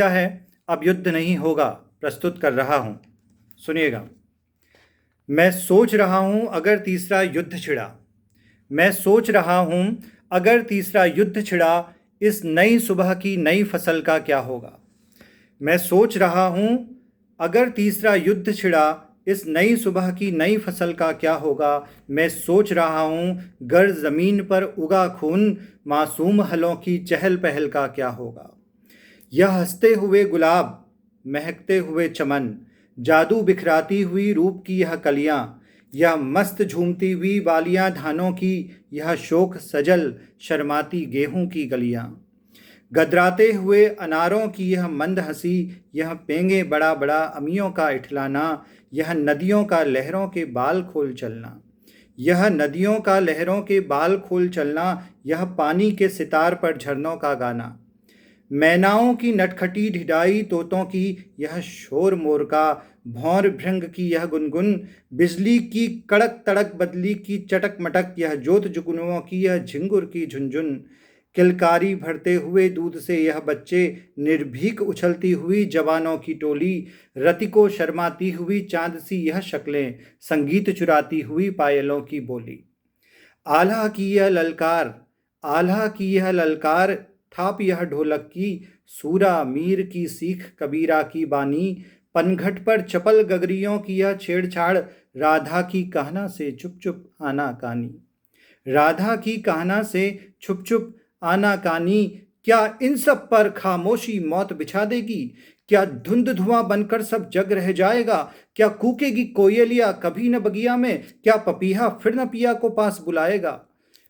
क्या है अब युद्ध नहीं होगा प्रस्तुत कर रहा हूं, सुनिएगा। मैं सोच रहा हूं अगर तीसरा युद्ध छिड़ा, मैं सोच रहा हूं अगर तीसरा युद्ध छिड़ा, इस नई सुबह की नई फसल का क्या होगा। मैं सोच रहा हूं अगर तीसरा युद्ध छिड़ा, इस नई सुबह की नई फसल का क्या होगा। मैं सोच रहा हूं गर जमीन पर उगा खून, मासूम हलों की चहल पहल का क्या होगा। यह हंसते हुए गुलाब, महकते हुए चमन, जादू बिखराती हुई रूप की यह कलियां, यह मस्त झूमती हुई बालियां धानों की, यह शोक सजल शर्माती गेहूं की गलियां, गदराते हुए अनारों की यह मंद हंसी, यह पेंगे बड़ा बड़ा अमियों का इठलाना, यह नदियों का लहरों के बाल खोल चलना, यह नदियों का लहरों के बाल खोल चलना, यह पानी के सितार पर झरनों का गाना, मैनाओं की नटखटी ढिढाई तोतों की यह शोर मोर का, भौर भृंग की यह गुनगुन, बिजली की कड़क तड़क बदली की चटक मटक, यह जोत जुगनुओं की यह झिंगुर की झुंझुन, किलकारी भरते हुए दूध से यह बच्चे, निर्भीक उछलती हुई जवानों की टोली, रति को शर्माती हुई चांद सी यह शक्लें, संगीत चुराती हुई पायलों की बोली। आल्हा की यह ललकार, आल्हा की यह ललकार, थाप यह ढोलक की, सूरा मीर की सीख कबीरा की बानी, पनघट पर चपल गगरियों की यह छेड़छाड़, राधा की कहना से चुप चुप आना कानी, राधा की कहना से छुप छुप आना कानी। क्या इन सब पर खामोशी मौत बिछा देगी, क्या धुंध धुआं बनकर सब जग रह जाएगा, क्या कूकेगी कोयलिया कभी न बगिया में, क्या पपीहा फिर न पिया को पास बुलाएगा।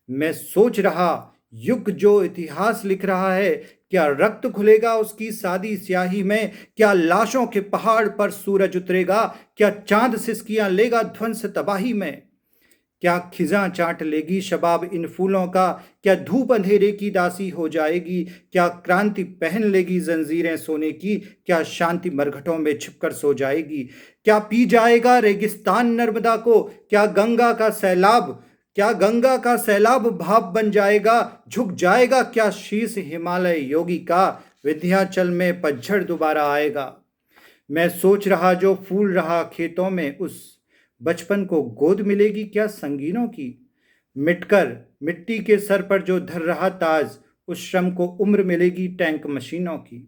मैं सोच रहा युग जो इतिहास लिख रहा है, क्या रक्त खुलेगा उसकी सादी स्याही में, क्या लाशों के पहाड़ पर सूरज उतरेगा, क्या चांद सिसकियां लेगा ध्वंस तबाही में, क्या खिजां चाट लेगी शबाब इन फूलों का, क्या धूप अंधेरे की दासी हो जाएगी, क्या क्रांति पहन लेगी जंजीरें सोने की, क्या शांति मरघटों में छिपकर सो जाएगी, क्या पी जाएगा रेगिस्तान नर्मदा को, क्या गंगा का सैलाब, क्या गंगा का सैलाब भाप बन जाएगा, झुक जाएगा क्या शीश हिमालय योगी का, विंध्याचल में पतझड़ दोबारा आएगा। मैं सोच रहा जो फूल रहा खेतों में, उस बचपन को गोद मिलेगी क्या संगीनों की, मिटकर मिट्टी के सर पर जो धर रहा ताज, उस श्रम को उम्र मिलेगी टैंक मशीनों की,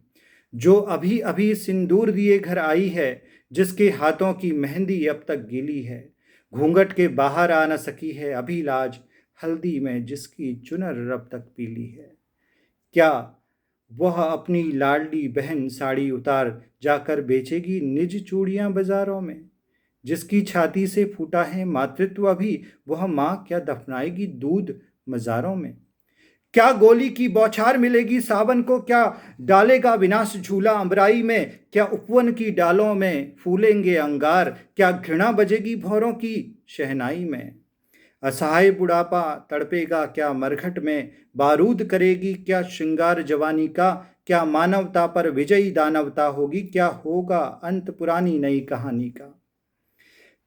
जो अभी अभी सिंदूर दिए घर आई है, जिसके हाथों की मेहंदी अब तक गीली है, घूंघट के बाहर आ न सकी है अभी लाज, हल्दी में जिसकी चुनर अब तक पीली है। क्या वह अपनी लाडली बहन साड़ी उतार जाकर बेचेगी निज चूड़ियां बाजारों में, जिसकी छाती से फूटा है मातृत्व अभी, वह माँ क्या दफनाएगी दूध मज़ारों में। क्या गोली की बौछार मिलेगी सावन को, क्या डालेगा विनाश झूला अमराई में, क्या उपवन की डालों में फूलेंगे अंगार, क्या घृणा बजेगी भौरों की शहनाई में। असहाय बुढ़ापा तड़पेगा क्या मरघट में, बारूद करेगी क्या श्रृंगार जवानी का, क्या मानवता पर विजयी दानवता होगी, क्या होगा अंत पुरानी नई कहानी का।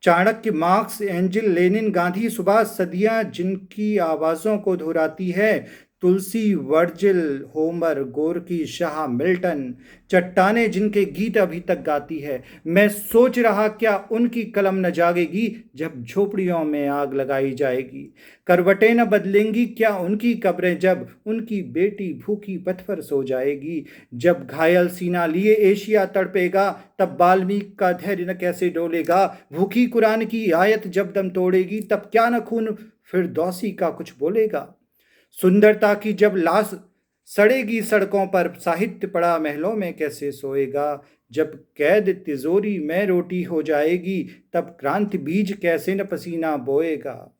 Chanakya, Marx, Engels, Lenin, Gandhi, Subhash सदियां जिनकी आवाज़ों को दोहराती है, तुलसी, वर्जिल, होमर, गोरकी, शाह, मिल्टन, चट्टाने जिनके गीत अभी तक गाती है। मैं सोच रहा क्या उनकी कलम न जागेगी जब झोपड़ियों में आग लगाई जाएगी, करवटें न बदलेंगी क्या उनकी कब्रें जब उनकी बेटी भूखी पथ पर सो जाएगी, जब घायल सीना लिए एशिया तड़पेगा तब वाल्मीकि का धैर्य न कैसे डोलेगा, भूखी कुरान की आयत जब दम तोड़ेगी तब क्या न खून फिरदौसी का कुछ बोलेगा, सुंदरता की जब लाश सड़ेगी सड़कों पर साहित्य पड़ा महलों में कैसे सोएगा, जब कैद तिजोरी में रोटी हो जाएगी तब क्रांति बीज कैसे न पसीना बोएगा।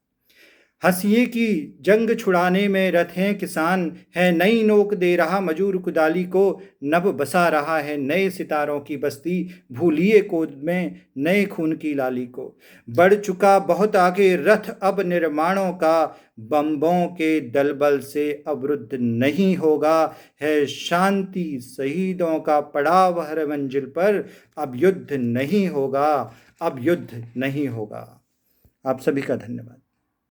हंसिए की जंग छुड़ाने में रथ हैं किसान, है नई नोक दे रहा मजूर कुदाली को, नभ बसा रहा है नए सितारों की बस्ती, भूलिए कोद में नए खून की लाली को। बढ़ चुका बहुत आगे रथ अब निर्माणों का, बम्बों के दलबल से अवरुद्ध नहीं होगा, है शांति शहीदों का पड़ाव हर मंजिल पर, अब युद्ध नहीं होगा, अब युद्ध नहीं होगा। आप सभी का धन्यवाद।